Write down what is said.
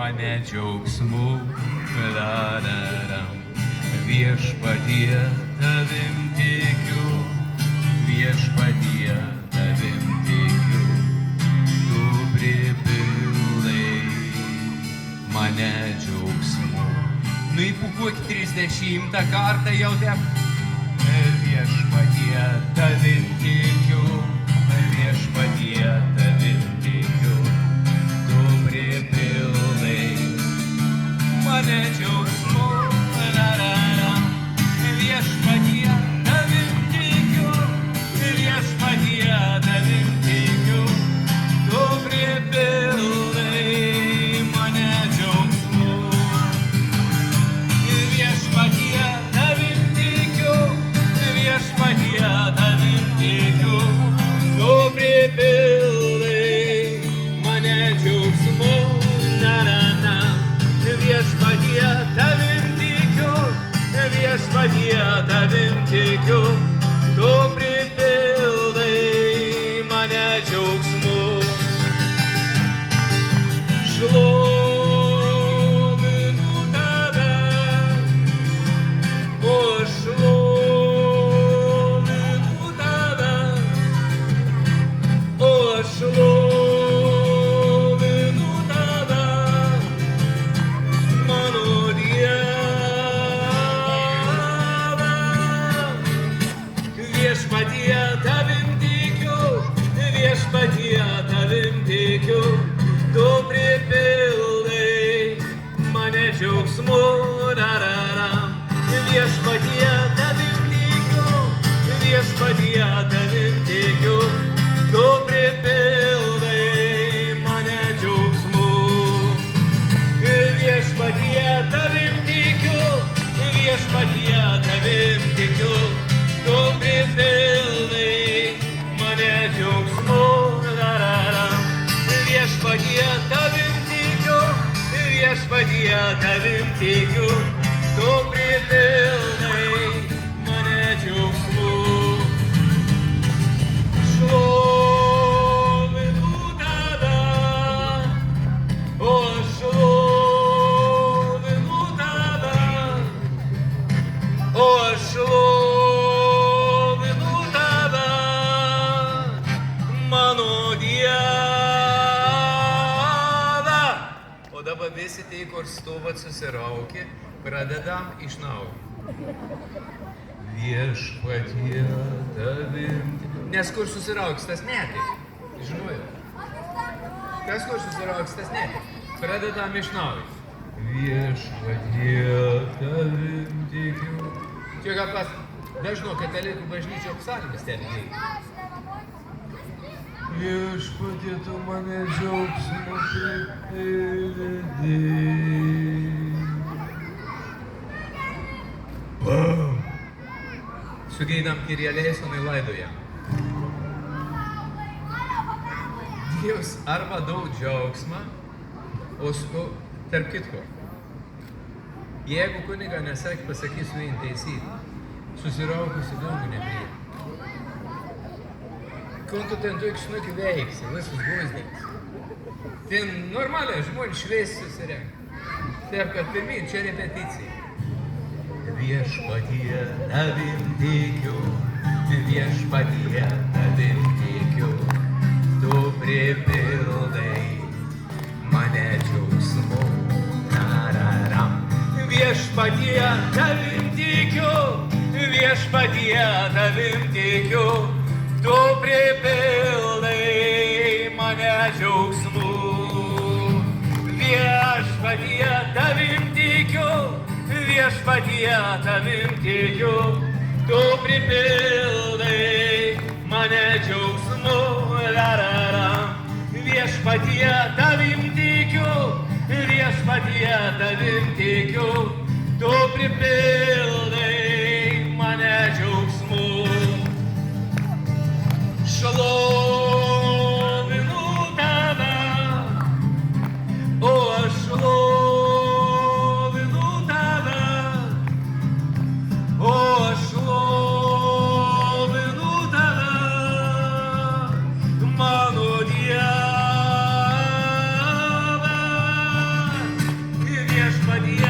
mane džiaugsmu. Viešpatie tavim tikiu, viešpatie tavim tikiu, tu pripildai mane džiaugsmu. Nu įpūkuok 30 kartą jau tep. Viešpatie tavim tikiu, viešpatie tavim tikiu, tu pripildai mane džiaugsmu. Viešpatie tavim tikiu, viešpatie tavim tikiu, tu pripildai mane džiaugsmu. Viešpatie tavim tikiu, viešpatie tavim tikiu, tu pripildai mane džiaugsmu. Viešpatie tavim tikiu, viešpatie tavim tikiu, tu pripildai mane džiaugsmu. Šlovinu tave, o šlovinu tave, o šlovinu tave, mano Dieve. Viešpatie tavim tikiu, viešpatie tavim tikiu, tu pripildai mane džiaugsmu. Viešpatie tavim tikiu, viešpatie tavim tikiu, tu pripildai mane džiaugsmu. Viešpatie tavim tikiu, viešpatie tavim tikiu, tu pripildai mane džiaugsmu. Viešpatie tavim tikiu, viešpatie tavim tikiu, tu pripildai mane džiaugsmu. Šlovinu tave, o šlovinu tave, o šlovinu tave, mano Dieve. O dabar visi tai, kur stovat susiraukę, pradedam iš naujo. Viešpatie tavim. Nes kur susirauks, tas netik. Žinojau. Kas kur susirauks, tas netik. Pradedam iš naujo. Viešpatie tavim tikiu. Čia gal pas dažno katalikų bažnyčio psalmis ten gėjai. Viešpatie tu mane džiaugsmu pripildai. Sugeidam Kyrieleisonai laidojam. Dievas arba daug džiaugsmą, o tarp kitko, jeigu kuniga pasakysiu jį teisybę, susiraukusi daugų nepriė. Ko tu ten tu ikšnukį veiksi, visus guzdėks. Ten normaliai žmonės šveis susirenka. Taip, kad pirmin, čia repeticija. Viešpatie tavim tikiu, viešpatie tavim tikiu, tu pripildai mane džiaugsmu. Viešpatie tavim tikiu, viešpatie tavim tikiu, tu pripildai mane džiaugsmu. Viešpatie tavim tikiu, viešpatie tavim tikiu, tu pripildai mane džiaugsmu. Viešpatie tavim tikiu, viešpatie tavim tikiu, tu pripildai mane džiaugsmu. Šlovinu tave, o aš šlovinu tave, o aš šlovinu tave, mano Dieve. viešpatie